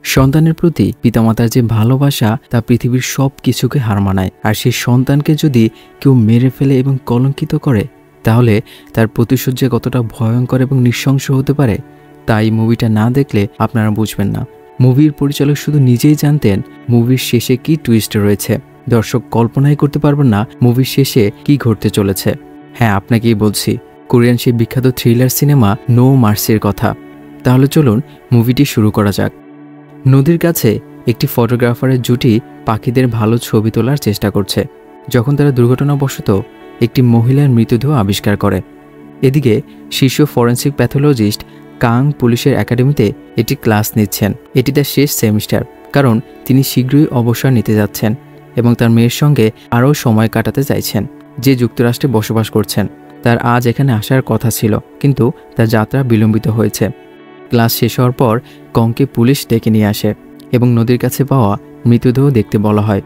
সন্তানের প্রতি পিতামাতার যে ভালোবাসা তা পৃথিবীর সব কিছুকে হার মানায়। আর সেই সন্তানকে যদি কেউ মেরে ফেলে এবং কলঙ্কিত করে তাহলে তার প্রতিশোধ যে কতটা ভয়ঙ্কর এবং নৃশংস হতে পারে তাই মুভিটা না দেখলে আপনারা বুঝবেন না। মুভির পরিচালক শুধু নিজেই জানতেন মুভির শেষে কি টুইস্ট রয়েছে। দর্শক কল্পনাই করতে পারবেন না মুভির শেষে কি ঘটতে চলেছে। হ্যাঁ, আপনাকেই বলছি কোরিয়ান সেই বিখ্যাত থ্রিলার সিনেমা নো মার্সির কথা। তাহলে চলুন মুভিটি শুরু করা যাক। নদীর কাছে একটি ফটোগ্রাফারের জুটি পাখিদের ভালো ছবি তোলার চেষ্টা করছে যখন তারা দুর্ঘটনাবশত একটি মহিলার মৃতদেহ আবিষ্কার করে। এদিকে শীর্ষ ফরেন্সিক প্যাথোলজিস্ট কাং পুলিশের একাডেমিতে একটি ক্লাস নিচ্ছেন। এটি তার শেষ সেমিস্টার, কারণ তিনি শীঘ্রই অবসর নিতে যাচ্ছেন এবং তার মেয়ের সঙ্গে আরও সময় কাটাতে চাইছেন, যে যুক্তরাষ্ট্রে বসবাস করছেন। তার আজ এখানে আসার কথা ছিল, কিন্তু তার যাত্রা বিলম্বিত হয়েছে। ক্লাস শেষ হওয়ার পর কংকে পুলিশ ডেকে নিয়ে আসে এবং নদীর কাছে পাওয়া মৃতদেহ দেখতে বলা হয়।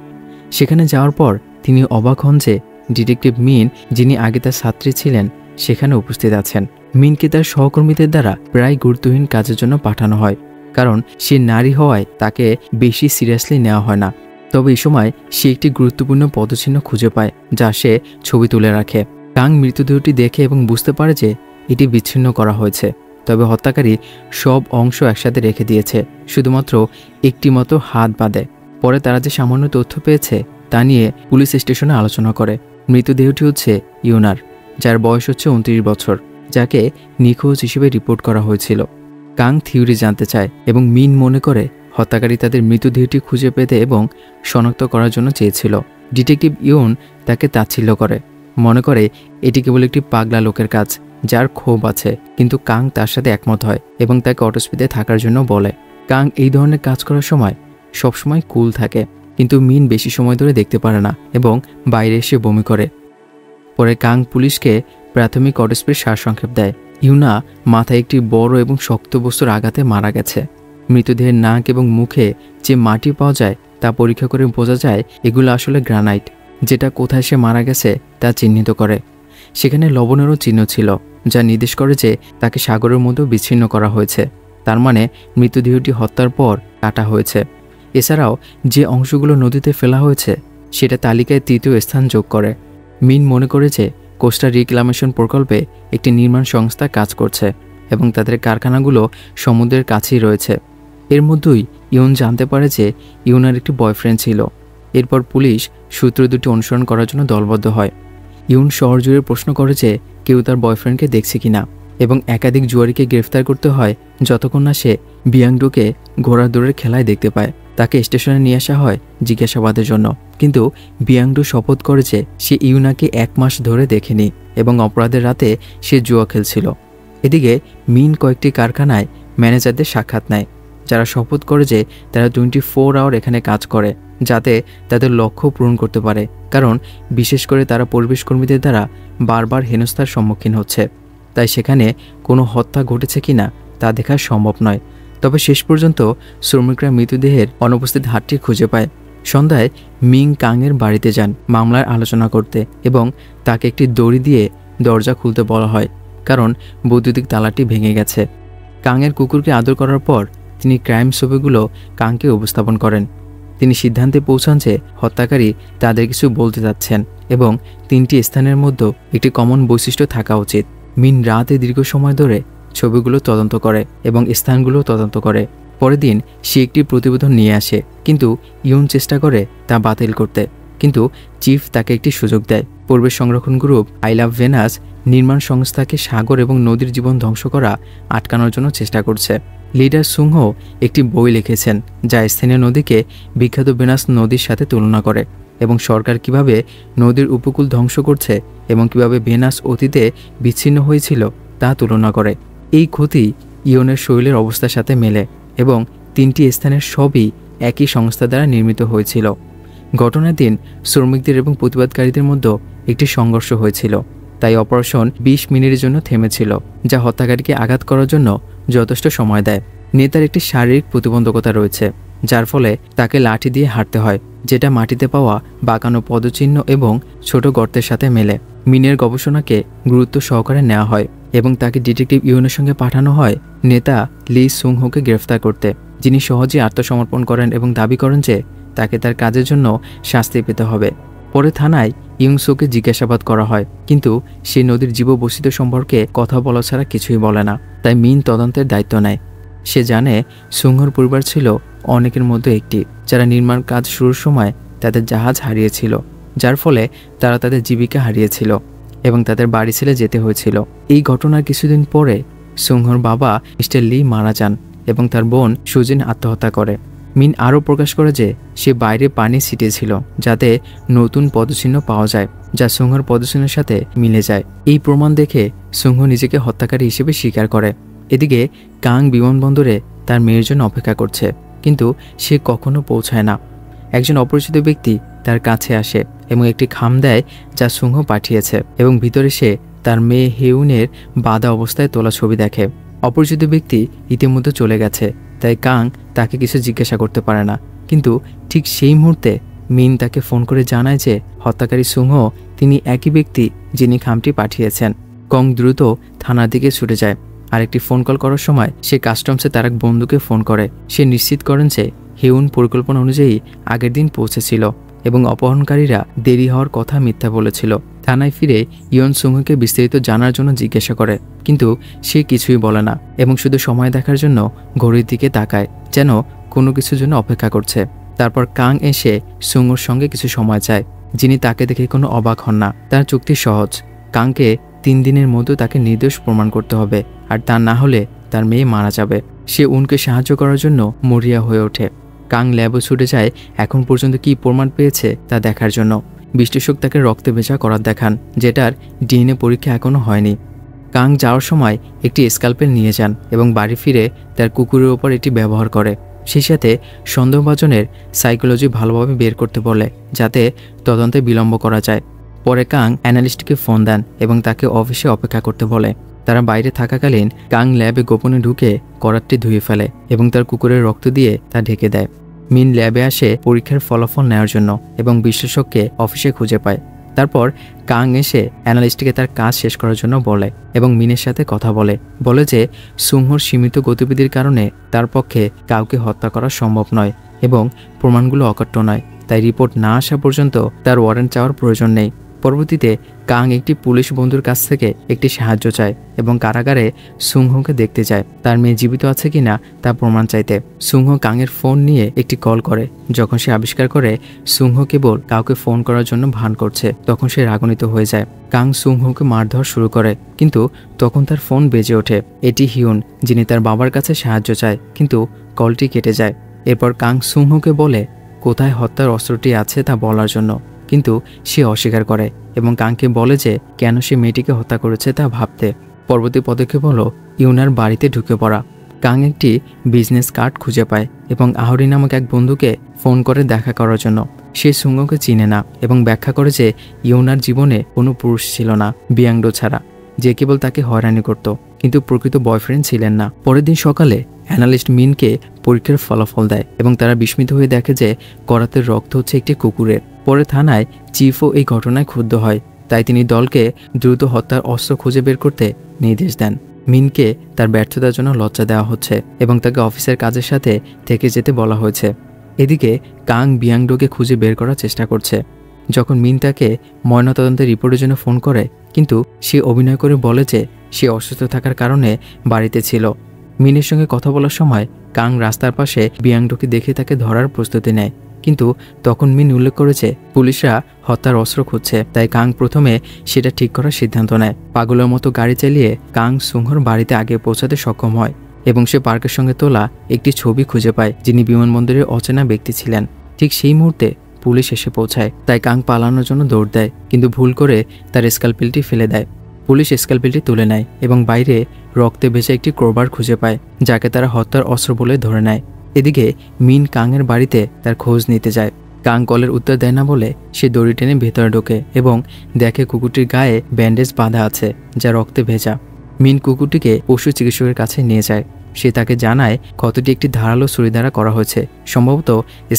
সেখানে যাওয়ার পর তিনি অবাক হন যে ডিটেকটিভ মিন, যিনি আগে তার ছাত্রী ছিলেন, সেখানে উপস্থিত আছেন। মিনকে তার সহকর্মীদের দ্বারা প্রায় গুরুত্বহীন কাজের জন্য পাঠানো হয়, কারণ সে নারী হওয়ায় তাকে বেশি সিরিয়াসলি নেওয়া হয় না। তবে এই সময় সে একটি গুরুত্বপূর্ণ পদচিহ্ন খুঁজে পায় যা সে ছবি তুলে রাখে। কাং মৃতদেহটি দেখে এবং বুঝতে পারে যে এটি বিচ্ছিন্ন করা হয়েছে, তবে হত্যাকারী সব অংশ একসাথে রেখে দিয়েছে, শুধুমাত্র একটি মতো হাত বাদে। পরে তারা যে সামান্য তথ্য পেয়েছে তা নিয়ে পুলিশ স্টেশনে আলোচনা করে। মৃতদেহটি হচ্ছে ইউনার, যার বয়স হচ্ছে 29 বছর, যাকে নিখোঁজ হিসেবে রিপোর্ট করা হয়েছিল। কাং থিওরি জানতে চায় এবং মিন মনে করে হত্যাকারী তাদের মৃতদেহটি খুঁজে পেতে এবং শনাক্ত করার জন্য চেয়েছিল। ডিটেকটিভ ইউন তাকে তাচ্ছিল্য করে, মনে করে এটি কেবল একটি পাগলা লোকের কাজ যার ক্ষোভ আছে, কিন্তু কাং তার সাথে একমত হয় এবং তাকে অটোস্পিতে থাকার জন্য বলে। কাং এই ধরনের কাজ করার সময় সবসময় কুল থাকে, কিন্তু মিন বেশি সময় ধরে দেখতে পারে না এবং বাইরে এসে বমি করে। পরে কাং পুলিশকে প্রাথমিক অটোস্পির সারসংক্ষেপ দেয়। ইউনা মাথায় একটি বড় এবং শক্ত বস্তুর আঘাতে মারা গেছে। মৃতদেহের নাক এবং মুখে যে মাটি পাওয়া যায় তা পরীক্ষা করে বোঝা যায় এগুলো আসলে গ্রানাইট, যেটা কোথায় সে মারা গেছে তা চিহ্নিত করে। সেখানে লবণেরও চিহ্ন ছিল, যা নির্দেশ করে যে তাকে সাগরের মধ্যে বিচ্ছিন্ন করা হয়েছে। তার মানে মৃতদেহটি হত্যার পর কাটা হয়েছে। এছাড়াও যে অংশগুলো নদীতে ফেলা হয়েছে সেটা তালিকায় 3য় স্থান যোগ করে। মিন মনে করে যে কোস্টাল রিক্লামেশন প্রকল্পে একটি নির্মাণ সংস্থা কাজ করছে এবং তাদের কারখানাগুলো সমুদ্রের কাছেই রয়েছে। এর মধ্যেই ইউন জানতে পারে যে ইউনার একটি বয়ফ্রেন্ড ছিল। এরপর পুলিশ সূত্র দুটি অনুসরণ করার জন্য দলবদ্ধ হয়। ইউন শহর জুড়ে প্রশ্ন করে যে কেউ তার বয়ফ্রেন্ডকে দেখছে কিনা, এবং একাধিক জুয়ারিকে গ্রেফতার করতে হয় যতক্ষণ না সে বিয়াংডোকে ঘোড়ার দৌড়ের খেলায় দেখতে পায়। তাকে স্টেশনে নিয়ে আসা হয় জিজ্ঞাসাবাদের জন্য, কিন্তু বিয়াংডো শপথ করে যে সে ইউনাকে 1 মাস ধরে দেখেনি এবং অপরাধের রাতে সে জুয়া খেলছিল। এদিকে মিন কয়েকটি কারখানায় ম্যানেজারদের সাক্ষাৎ নেয়, যারা শপথ করে যে তারা 24 আওয়ার এখানে কাজ করে যাতে তাদের লক্ষ্য পূরণ করতে পারে, কারণ বিশেষ করে তারা পরিবেশ কর্মীদের দ্বারা বারবার হেনস্থার সম্মুখীন হচ্ছে। তাই সেখানে কোনো হত্যা ঘটেছে কিনা তা দেখা সম্ভব নয়। তবে শেষ পর্যন্ত শ্রমিকরা মৃতদেহের অনুপস্থিত হাতটি খুঁজে পায়। সন্ধ্যায় মিং কাংয়ের বাড়িতে যান মামলার আলোচনা করতে এবং তাকে একটি দড়ি দিয়ে দরজা খুলতে বলা হয়, কারণ বৈদ্যুতিক তালাটি ভেঙে গেছে। কাংয়ের কুকুরকে আদর করার পর তিনি ক্রাইম ছবিগুলো কাংকে উপস্থাপন করেন। তিনি সিদ্ধান্তে পৌঁছান যে হত্যাকারী তাদের কিছু বলতে যাচ্ছেন এবং 3টি স্থানের মধ্যে একটি কমন বৈশিষ্ট্য থাকা উচিত। মিন রাতে দীর্ঘ সময় ধরে ছবিগুলো তদন্ত করে এবং স্থানগুলো তদন্ত করে। পরের দিন সে একটি প্রতিবেদন নিয়ে আসে, কিন্তু ইউন চেষ্টা করে তা বাতিল করতে, কিন্তু চিফ তাকে একটি সুযোগ দেয়। পরিবেশ সংরক্ষণ গ্রুপ আই লাভ ভেনাস নির্মাণ সংস্থাকে সাগর এবং নদীর জীবন ধ্বংস করা আটকানোর জন্য চেষ্টা করছে। লিডার সুংহো একটি বই লিখেছেন যা স্থানীয় নদীকে বিখ্যাত ভেনাস নদীর সাথে তুলনা করে এবং সরকার কিভাবে নদীর উপকূল ধ্বংস করছে এবং কিভাবে ভেনাস অতীতে বিচ্ছিন্ন হয়েছিল তা তুলনা করে। এই ক্ষতি ইয়নের শৈলের অবস্থার সাথে মেলে এবং 3টি স্থানের সবই একই সংস্থা দ্বারা নির্মিত হয়েছিল। ঘটনার দিন শ্রমিকদের এবং প্রতিবাদকারীদের মধ্যে একটি সংঘর্ষ হয়েছিল, তাই অপারেশন 20 মিনিটের জন্য থেমেছিল, যা হত্যাকারীকে আঘাত করার জন্য যথেষ্ট সময় দেয়। নেতার একটি শারীরিক প্রতিবন্ধকতা রয়েছে, যার ফলে তাকে লাঠি দিয়ে হাঁটতে হয়, যেটা মাটিতে পাওয়া বাঁকানো পদচিহ্ন এবং ছোট গর্তের সাথে মেলে। মিনের গবেষণাকে গুরুত্ব সহকারে নেওয়া হয় এবং তাকে ডিটেকটিভ ইউনের সঙ্গে পাঠানো হয় নেতা লি সুংহোকে গ্রেফতার করতে, যিনি সহজেই আত্মসমর্পণ করেন এবং দাবি করেন যে তাকে তার কাজের জন্য শাস্তি পেতে হবে। পরে থানায় ইউংসোকে জিজ্ঞাসাবাদ করা হয়, কিন্তু সে নদীর জীববৈচিত্র্য সম্পর্কে কথা বলা ছাড়া কিছুই বলে না। তাই মিন তদন্তের দায়িত্ব নেয়। সে জানে সুংহোর পরিবার ছিল অনেকের মধ্যে একটি, যারা নির্মাণ কাজ শুরুর সময় তাদের জাহাজ হারিয়েছিল, যার ফলে তারা তাদের জীবিকা হারিয়েছিল এবং তাদের বাড়ি ছেড়ে যেতে হয়েছিল। এই ঘটনার কিছুদিন পরে সুংহোর বাবা মিস্টার লি মারা যান এবং তার বোন সুজিন আত্মহত্যা করে। মিন আরও প্রকাশ করে যে সে বাইরে পানি ছিটিয়েছিল যাতে নতুন পদচিহ্ন পাওয়া যায়, যা সুংহোর পদচিহ্নের সাথে মিলে যায়। এই প্রমাণ দেখে সুংহো নিজেকে হত্যাকারী হিসেবে স্বীকার করে। এদিকে কাং বিমানবন্দরে তার মেয়ের জন্য অপেক্ষা করছে, কিন্তু সে কখনো পৌঁছায় না। একজন অপরিচিত ব্যক্তি তার কাছে আসে এবং একটি খাম দেয় যা সুংহো পাঠিয়েছে, এবং ভিতরে সে তার মেয়ে হেউনের বাঁধা অবস্থায় তোলা ছবি দেখে। অপরিচিত ব্যক্তি ইতিমধ্যে চলে গেছে, তাই কাং তাকে কিছু জিজ্ঞাসা করতে পারে না। কিন্তু ঠিক সেই মুহূর্তে মিন তাকে ফোন করে জানায় যে হত্যাকারী সুংহো তিনি একই ব্যক্তি যিনি খামটি পাঠিয়েছেন। কং দ্রুত থানার দিকে ছুটে যায়। আরেকটি ফোন কল করার সময় সে কাস্টমসে তার এক বন্ধুকে ফোন করে। সে নিশ্চিত করেন যে হেউন পরিকল্পনা অনুযায়ী আগের দিন পৌঁছেছিল এবং অপহরণকারীরা দেরি হওয়ার কথা মিথ্যা বলেছিল। থানায় ফিরে ইয়ন সুংহোকে বিস্তারিত জানার জন্য জিজ্ঞাসা করে, কিন্তু সে কিছুই বলে না এবং শুধু সময় দেখার জন্য ঘড়ির দিকে তাকায়, যেন কোনো কিছুর জন্য অপেক্ষা করছে। তারপর কাং এসে সুংহোর সঙ্গে কিছু সময় চায়, যিনি তাকে দেখে কোনো অবাক হন না। তার চুক্তি সহজ, কাংকে 3 দিনের মধ্যে তাকে নির্দোষ প্রমাণ করতে হবে, আর তা না হলে তার মেয়ে মারা যাবে। সে উনকে সাহায্য করার জন্য মরিয়া হয়ে ওঠে। কাং ল্যাবে ছুটে যায় এখন পর্যন্ত কি প্রমাণ পেয়েছে তা দেখার জন্য। বিশ্লেষক তাকে রক্তে ভেজা করার দেখান, যেটার ডিএনএ পরীক্ষা এখনও হয়নি। কাং যাওয়ার সময় একটি স্ক্যালপেল নিয়ে যান এবং বাড়ি ফিরে তার কুকুরের ওপর এটি ব্যবহার করে। সেই সাথে সন্দেহভাজনের সাইকোলজি ভালোভাবে বের করতে বলে, যাতে তদন্তে বিলম্ব করা যায়। পরে কাং অ্যানালিস্টকে ফোন দেন এবং তাকে অফিসে অপেক্ষা করতে বলে। তারা বাইরে থাকাকালীন কাং ল্যাবে গোপনে ঢুকে করাতটি ধুয়ে ফেলে এবং তার কুকুরের রক্ত দিয়ে তা ঢেকে দেয়। মিন ল্যাবে আসে পরীক্ষার ফলাফল নেওয়ার জন্য এবং বিশ্লেষককে অফিসে খুঁজে পায়। তারপর কাং এসে অ্যানালিস্টকে তার কাজ শেষ করার জন্য বলে এবং মিনের সাথে কথা বলে যে সুংহোর সীমিত গতিবিধির কারণে তার পক্ষে কাউকে হত্যা করা সম্ভব নয় এবং প্রমাণগুলো অকাট্য নয়, তাই রিপোর্ট না আসা পর্যন্ত তার ওয়ারেন্ট চাওয়ার প্রয়োজন নেই। পরবর্তীতে কাং একটি পুলিশ বন্ধুর কাছ থেকে একটি সাহায্য চায় এবং কারাগারে সুংহোকে দেখতে যায়, তার মেয়ে জীবিত আছে কিনা তা প্রমাণ চাইতে। সুংহো কাংয়ের ফোন নিয়ে একটি কল করে। যখন সে আবিষ্কার করে সুংহো কেবল কাউকে ফোন করার জন্য ভান করছে, তখন সে রাগান্বিত হয়ে যায়। কাং সুংহোকে মারধর শুরু করে, কিন্তু তখন তার ফোন বেজে ওঠে। এটি হিউন, যিনি তার বাবার কাছে সাহায্য চায়, কিন্তু কলটি কেটে যায়। এরপর কাং সুংহোকে বলে কোথায় হত্যার অস্ত্রটি আছে তা বলার জন্য, কিন্তু সে অস্বীকার করে এবং কাংকে বলে যে কেন সে মেয়েটিকে হত্যা করেছে তা ভাবতে। পরবর্তী পদক্ষেপ হলো ইউনার বাড়িতে ঢুকে পড়া। কাং একটি বিজনেস কার্ড খুঁজে পায় এবং আহরি নামক এক বন্ধুকে ফোন করে দেখা করার জন্য। সে সুংহোকে চিনে না এবং ব্যাখ্যা করে যে ইউনার জীবনে কোনো পুরুষ ছিল না বিয়াংডো ছাড়া, যে কেবল তাকে হয়রানি করত, কিন্তু প্রকৃত বয়ফ্রেন্ড ছিলেন না। পরের দিন সকালে অ্যানালিস্ট মিনকে পরীক্ষার ফলাফল দেয় এবং তারা বিস্মিত হয়ে দেখে যে করাতের রক্ত হচ্ছে একটি কুকুরের। পরে থানায় চিফও এই ঘটনায় ক্ষুব্ধ হয়, তাই তিনি দলকে দ্রুত হত্যার অস্ত্র খুঁজে বের করতে নির্দেশ দেন। মিনকে তার ব্যর্থতার জন্য লজ্জা দেওয়া হচ্ছে এবং তাকে অফিসের কাজের সাথে থেকে যেতে বলা হয়েছে। এদিকে কাং বিয়াংডোকে খুঁজে বের করার চেষ্টা করছে। যখন মিন তাকে ময়নাতদন্তের রিপোর্টের জন্য ফোন করে, কিন্তু সে অভিনয় করে বলে যে সে অসুস্থ থাকার কারণে বাড়িতে ছিল। মিনের সঙ্গে কথা বলার সময় কাং রাস্তার পাশে বিয়াংডোকে দেখে তাকে ধরার প্রস্তুতি নেয়, কিন্তু তখন মিন উল্লেখ করেছে পুলিশরা হত্যার অস্ত্র খুঁজছে, তাই কাং প্রথমে সেটা ঠিক করার সিদ্ধান্ত নেয়। পাগলের মতো গাড়ি চালিয়ে কাং সুংহোর বাড়িতে আগে পৌঁছাতে সক্ষম হয় এবং সে পার্কের সঙ্গে তোলা একটি ছবি খুঁজে পায়, যিনি বিমানবন্দরের অচেনা ব্যক্তি ছিলেন। ঠিক সেই মুহূর্তে পুলিশ এসে পৌঁছায়, তাই কাং পালানোর জন্য দৌড় দেয়, কিন্তু ভুল করে তার স্ক্যালপেলটি ফেলে দেয়। পুলিশ স্ক্যালপেলটি তুলে নেয় এবং বাইরে রক্তে ভেজা একটি ক্রোবার খুঁজে পায়, যাকে তারা হত্যার অস্ত্র বলে ধরে নেয়। এদিকে মিন কাংয়ের বাড়িতে তার খোঁজ নিতে যায়। কাং কলের উত্তর দেয় না বলে সে দড়ি টেনে ভেতরে ঢোকে এবং দেখে কুকুরটির গায়ে ব্যান্ডেজ বাঁধা আছে, যা রক্তে ভেজা। মিন কুকুরটিকে পশু চিকিৎসকের কাছে নিয়ে যায়। সে তাকে জানায় ক্ষতটি একটি ধারালো ছুরি দ্বারা করা হয়েছে, সম্ভবত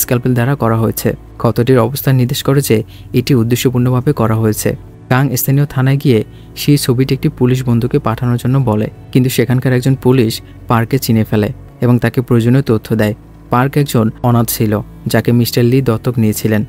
স্ক্যালপেল দ্বারা করা হয়েছে। ক্ষতটির অবস্থান নির্দেশ করে যে এটি উদ্দেশ্যপূর্ণভাবে করা হয়েছে। কাং স্থানীয় থানায় গিয়ে সেই ছবিটি একটি পুলিশ বন্ধুকে পাঠানোর জন্য বলে, কিন্তু সেখানকার একজন পুলিশ পার্ককে চিনে ফেলে এবং তাকে প্রয়োজনীয় তথ্য দেয়। পার্ক একজন অনাথ ছিল যাকে মিস্টার লি দত্তক নিয়েছিলেন।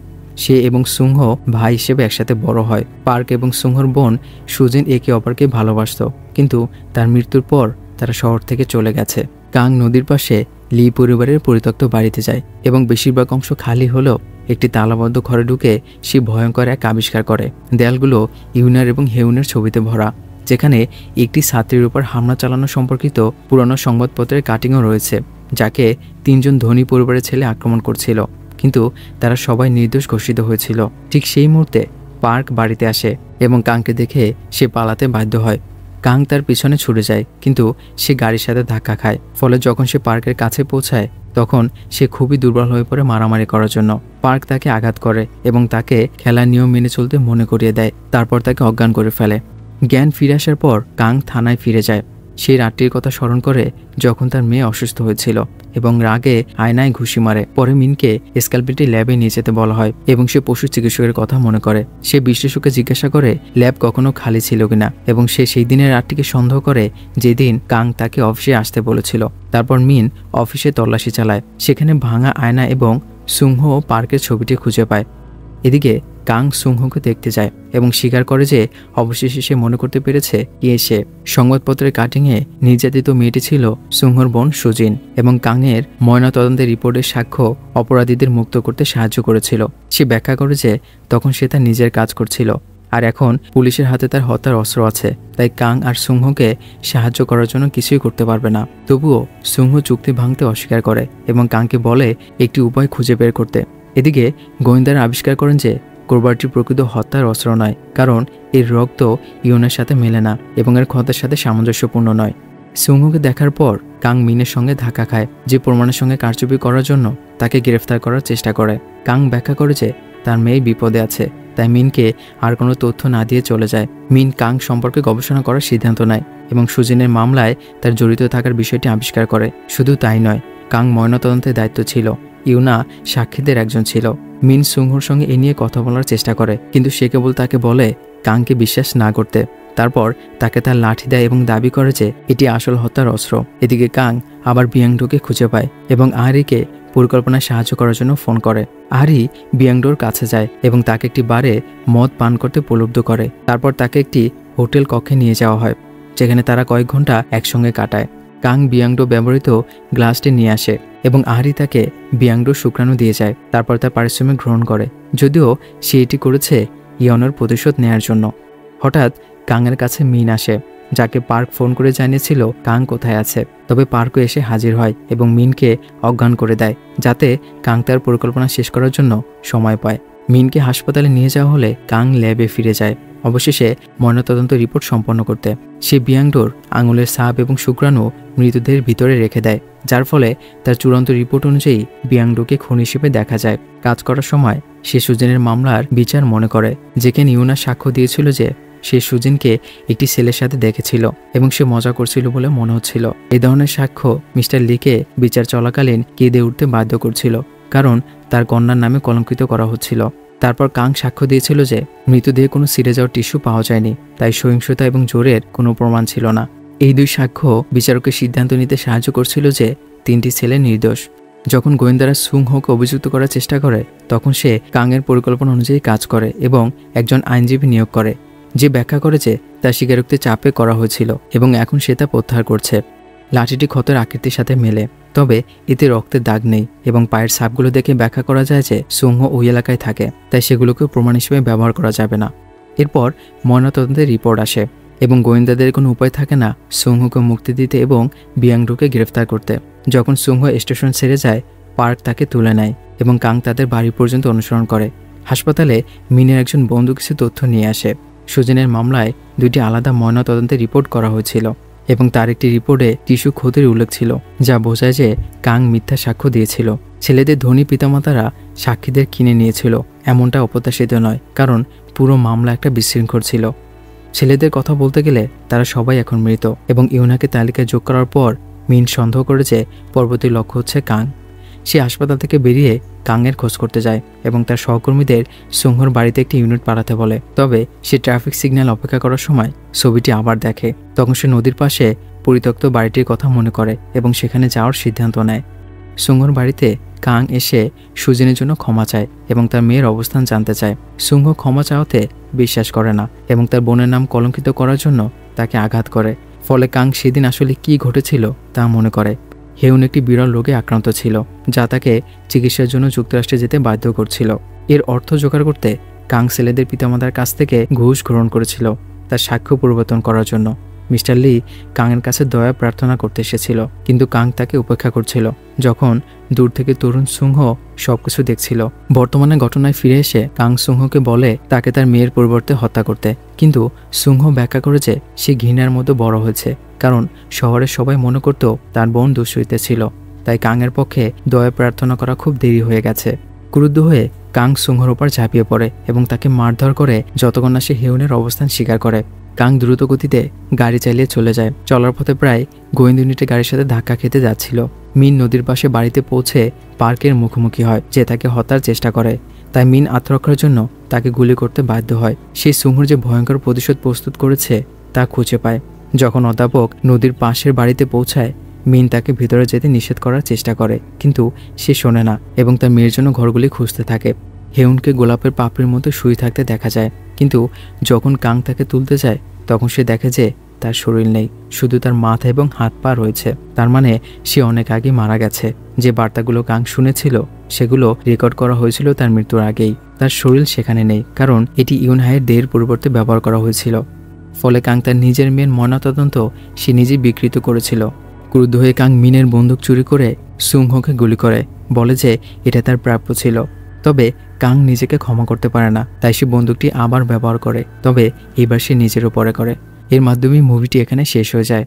সে এবং সুংহ ভাই হিসেবে একসাথে বড় হয়। পার্ক এবং সুংহর বোন সুজিন একে অপরকে ভালোবাসত, কিন্তু তার মৃত্যুর পর তারা শহর থেকে চলে গেছে। কাং নদীর পাশে লি পরিবারের পরিত্যক্ত বাড়িতে যায় এবং বেশিরভাগ অংশ খালি হলেও একটি তালাবদ্ধ ঘরে ঢুকে সে ভয়ঙ্কর এক আবিষ্কার করে। দেয়ালগুলো ইউনার এবং হেউনের ছবিতে ভরা, যেখানে একটি ছাত্রীর উপর হামলা চালানো সম্পর্কিত পুরনো সংবাদপত্রের কাটিংও রয়েছে, যাকে 3 জন ধনী পরিবারের ছেলে আক্রমণ করছিল, কিন্তু তারা সবাই নির্দোষ ঘোষিত হয়েছিল। ঠিক সেই মুহূর্তে পার্ক বাড়িতে আসে এবং কাংকে দেখে সে পালাতে বাধ্য হয়। কাং তার পিছনে ছুটে যায়, কিন্তু সে গাড়ির সাথে ধাক্কা খায়। ফলে যখন সে পার্কের কাছে পৌঁছায় তখন সে খুবই দুর্বল হয়ে পড়ে মারামারি করার জন্য। পার্ক তাকে আঘাত করে এবং তাকে খেলার নিয়ম মেনে চলতে মনে করিয়ে দেয়। তারপর তাকে অজ্ঞান করে ফেলে। জ্ঞান ফিরে আসার পর কাং থানায় ফিরে যায়। সেই রাতটির কথা স্মরণ করে যখন তার মেয়ে অসুস্থ হয়েছিল এবং রাগে আয়নায় ঘুষি মারে। পরে মিনকে স্ক্যালপেলটি ল্যাবে নিয়ে যেতে বলা হয় এবং সে পশু চিকিৎসকের কথা মনে করে। সে বিশ্লেষককে জিজ্ঞাসা করে ল্যাব কখনো খালি ছিল কিনা এবং সে সেই দিনের রাতটিকে সন্দেহ করে যেদিন কাং তাকে অফিসে আসতে বলেছিল। তারপর মিন অফিসে তল্লাশি চালায়। সেখানে ভাঙা আয়না এবং সুংহ পার্কের ছবিটি খুঁজে পায়। এদিকে কাং সুংহকে দেখতে যায় এবং স্বীকার করে যে অবশেষে সে মনে করতে পেরেছে কে সে। সংবাদপত্রের কাটিংয়ে নির্যাতিত মেয়েটি ছিল সুংহর বোন সুজিন এবং কাংয়ের ময়নাতদন্তের রিপোর্টের সাক্ষ্য অপরাধীদের মুক্ত করতে সাহায্য করেছিল। সে ব্যাখ্যা করে যে তখন সে তার নিজের কাজ করছিল আর এখন পুলিশের হাতে তার হত্যার অস্ত্র আছে, তাই কাং আর সুংহকে সাহায্য করার জন্য কিছুই করতে পারবে না। তবুও সুংহ চুক্তি ভাঙতে অস্বীকার করে এবং কাংকে বলে একটি উপায় খুঁজে বের করতে। এদিকে গোয়েন্দারা আবিষ্কার করেন যে কোরবারটি প্রকৃত হত্যার অস্ত্র নয়, কারণ এর রক্ত ইউনের সাথে মেলে না এবং এর ক্ষতের সাথে সামঞ্জস্যপূর্ণ নয়। সুংহকে দেখার পর কাং মিনের সঙ্গে ধাক্কা খায়, যে প্রমাণের সঙ্গে কারচুপি করার জন্য তাকে গ্রেফতার করার চেষ্টা করে। কাং ব্যাখ্যা করে যে তার মেয়ে বিপদে আছে, তাই মিনকে আর কোনো তথ্য না দিয়ে চলে যায়। মিন কাং সম্পর্কে গবেষণা করার সিদ্ধান্ত নেয় এবং সুজিনের মামলায় তার জড়িত থাকার বিষয়টি আবিষ্কার করে। শুধু তাই নয়, কাং ময়নাতদন্তের দায়িত্ব ছিল। ইউনা সাক্ষীদের একজন ছিল। মিন সুংহর সঙ্গে এ নিয়ে কথা বলার চেষ্টা করে, কিন্তু সে কেবল তাকে বলে কাংকে বিশ্বাস না করতে। তারপর তাকে তার লাঠি দেয় এবং দাবি করে যে এটি আসল হত্যার অস্ত্র। এদিকে কাং আবার বিয়াংডোকে খুঁজে পায় এবং আহারিকে পরিকল্পনায় সাহায্য করার জন্য ফোন করে। আহারি বিয়াংডোর কাছে যায় এবং তাকে একটি বারে মদ পান করতে প্রলুব্ধ করে। তারপর তাকে একটি হোটেল কক্ষে নিয়ে যাওয়া হয়, যেখানে তারা কয়েক ঘন্টা একসঙ্গে কাটায়। কাং বিয়াংডো ব্যবহৃত গ্লাসটি নিয়ে আসে এবং আহারি তাকে বিয়াংডোর শুক্রাণু দিয়ে যায়। তারপর তার পারিশ্রমিক গ্রহণ করে, যদিও সে এটি করেছে ইয়নের প্রতিশোধ নেয়ার জন্য। হঠাৎ কাংয়ের কাছে মিন আসে, যাকে পার্ক ফোন করে জানিয়েছিল কাং কোথায় আছে। তবে পার্কও এসে হাজির হয় এবং মিনকে অজ্ঞান করে দেয়, যাতে কাং তার পরিকল্পনা শেষ করার জন্য সময় পায়। মিনকে হাসপাতালে নিয়ে যাওয়া হলে কাং ল্যাবে ফিরে যায়, অবশেষে ময়নাতদন্ত রিপোর্ট সম্পন্ন করতে। সে বিয়াংডোর আঙুলের ছাপ এবং শুক্রাণু মৃতদেহের ভিতরে রেখে দেয়, যার ফলে তার চূড়ান্ত রিপোর্ট অনুযায়ী বিয়াংডোকে খুন হিসেবে দেখা যায়। কাজ করার সময় সে সুজিনের মামলার বিচার মনে করে, যেখানে ইউনা সাক্ষ্য দিয়েছিল যে সে সুজিনকে একটি ছেলের সাথে দেখেছিল এবং সে মজা করছিল বলে মনে হচ্ছিল। এই ধরনের সাক্ষ্য মিস্টার লিকে বিচার চলাকালীন কেঁদে উঠতে বাধ্য করছিল, কারণ তার কন্যার নামে কলঙ্কিত করা হচ্ছিল। তারপর কাং সাক্ষ্য দিয়েছিল যে মৃতদেহে কোনো ছিঁড়ে যাওয়ার টিস্যু পাওয়া যায়নি, তাই সহিংসতা এবং জোরের কোনো প্রমাণ ছিল না। এই দুই সাক্ষ্য বিচারকের সিদ্ধান্ত নিতে সাহায্য করছিল যে 3টি ছেলে নির্দোষ। যখন গোয়েন্দারা সুংহকে অভিযুক্ত করার চেষ্টা করে, তখন সে কাংয়ের পরিকল্পনা অনুযায়ী কাজ করে এবং একজন আইনজীবী নিয়োগ করে, যে ব্যাখ্যা করে যে তার স্বীকারোক্তি চাপে করা হয়েছিল এবং এখন সে তা প্রত্যাহার করছে। লাঠিটি ক্ষতের আকৃতির সাথে মেলে, তবে এতে রক্তের দাগ নেই এবং পায়ের ছাপগুলো দেখে ব্যাখ্যা করা যায় যে সুংহ ওই এলাকায় থাকে, তাই সেগুলোকে প্রমাণ হিসেবে ব্যবহার করা যাবে না। এরপর ময়নাতদন্তের রিপোর্ট আসে এবং গোয়েন্দাদের কোনো উপায় থাকে না সুংহকে মুক্তি দিতে এবং বিয়াংডোকে গ্রেফতার করতে। যখন সুংহ স্টেশন ছেড়ে যায়, পার্ক তাকে তুলে নেয় এবং কাং তাদের বাড়ি পর্যন্ত অনুসরণ করে। হাসপাতালে মিনের একজন বন্ধু কিছু তথ্য নিয়ে আসে। সুজিনের মামলায় 2টি আলাদা ময়নাতদন্তের রিপোর্ট করা হয়েছিল এবং তার একটি রিপোর্টে টিস্যু ক্ষতির উল্লেখ ছিল, যা বোঝায় যে কাং মিথ্যা সাক্ষ্য দিয়েছিল। ছেলেদের ধনী পিতামাতারা সাক্ষীদের কিনে নিয়েছিল, এমনটা অপ্রত্যাশিত নয়, কারণ পুরো মামলা একটা বিশৃঙ্খল ছিল। ছেলেদের কথা বলতে গেলে তারা সবাই এখন মৃত এবং ইউনাকে তালিকায় যোগ করার পর মিন সন্দেহ করে যে পরবর্তী লক্ষ্য হচ্ছে কাং। সে হাসপাতাল থেকে বেরিয়ে কাংয়ের খোঁজ করতে যায় এবং তার সহকর্মীদের সুংহোর বাড়িতে একটি ইউনিট পাঠাতে বলে। তবে সে ট্রাফিক সিগন্যাল অপেক্ষা করার সময় ছবিটি আবার দেখে। তখন সে নদীর পাশে পরিত্যক্ত বাড়িটির কথা মনে করে এবং সেখানে যাওয়ার সিদ্ধান্ত নেয়। সুংহোর বাড়িতে কাং এসে সুজিনের জন্য ক্ষমা চায় এবং তার মেয়ের অবস্থান জানতে চায়। সুংহো ক্ষমা চাওয়াতে বিশ্বাস করে না এবং তার বোনের নাম কলঙ্কিত করার জন্য তাকে আঘাত করে। ফলে কাং সেদিন আসলে কি ঘটেছিল তা মনে করে। হেউন একটি বিরল রোগে আক্রান্ত ছিল যা তাকে চিকিৎসার জন্য যুক্তরাষ্ট্রে যেতে বাধ্য করছিল। এর অর্থ জোগাড় করতে কাং ছেলেদের পিতামাতার কাছ থেকে ঘুষ গ্রহণ করেছিল তার সাক্ষ্য পরিবর্তন করার জন্য। মিস্টার লি কাংয়ের কাছে দয়া প্রার্থনা করতে এসেছিল, কিন্তু কাং তাকে উপেক্ষা করছিল যখন দূর থেকে তরুণ সুংহো সবকিছু দেখছিল। বর্তমানে ঘটনায় ফিরে এসে কাং সুংহোকে বলে তাকে তার মেয়ের পরিবর্তে হত্যা করতে, কিন্তু সুংহো ব্যাখ্যা করে যে সে ঘৃণার মতো বড় হয়েছে, কারণ শহরের সবাই মনে করত তার বোন দুশ্চরিত্রে ছিল। তাই কাংয়ের পক্ষে দয়া প্রার্থনা করা খুব দেরি হয়ে গেছে। ক্রুদ্ধ হয়ে কাং সুংহোর ওপর ঝাঁপিয়ে পড়ে এবং তাকে মারধর করে যতক্ষণ না সে হেউনের অবস্থান স্বীকার করে। কাং দ্রুত গতিতে গাড়ি চালিয়ে চলে যায়। চলার পথে প্রায় গোয়েন্দা ইউনিটের গাড়ির সাথে ধাক্কা খেতে যাচ্ছিল। মিন নদীর পাশে বাড়িতে পৌঁছে পার্কের মুখোমুখি হয় যে তাকে হত্যার চেষ্টা করে। তাই মিন আত্মরক্ষার জন্য তাকে গুলি করতে বাধ্য হয়। সেই সুংহোর যে ভয়ঙ্কর প্রতিশোধ প্রস্তুত করেছে তা খুঁজে পায়। যখন অধ্যাপক নদীর পাশের বাড়িতে পৌঁছায়, মিন তাকে ভিতরে যেতে নিষেধ করার চেষ্টা করে, কিন্তু সে শোনে না এবং তার মেয়ের জন্য ঘরগুলি খুঁজতে থাকে। হেউনকে গোলাপের পাপড়ির মতো শুয়ে থাকতে দেখা যায়, কিন্তু যখন কাং তাকে তুলতে যায় তখন সে দেখে যে তার শরীর নেই, শুধু তার মাথা এবং হাত পা রয়েছে। তার মানে সে অনেক আগে মারা গেছে। যে বার্তাগুলো কাং শুনেছিল সেগুলো রেকর্ড করা হয়েছিল তার মৃত্যুর আগেই। তার শরীর সেখানে নেই, কারণ এটি ইউনহাইয়ের দেহের পরিবর্তে ব্যবহার করা হয়েছিল। ফলে কাং তার নিজের মেয়ের ময়নাতদন্ত সে নিজেই বিকৃত করেছিল। ক্রুদ্ধ হয়ে কাং মিনের বন্দুক চুরি করে সুংহোকে গুলি করে, বলে যে এটা তার প্রাপ্য ছিল। তবে কাং নিজেকে ক্ষমা করতে পারে না, তাই সে বন্দুকটি আবার ব্যবহার করে, তবে এবার সে নিজের উপরে করে। এর মাধ্যমে মুভিটি এখানে শেষ হয়ে যায়।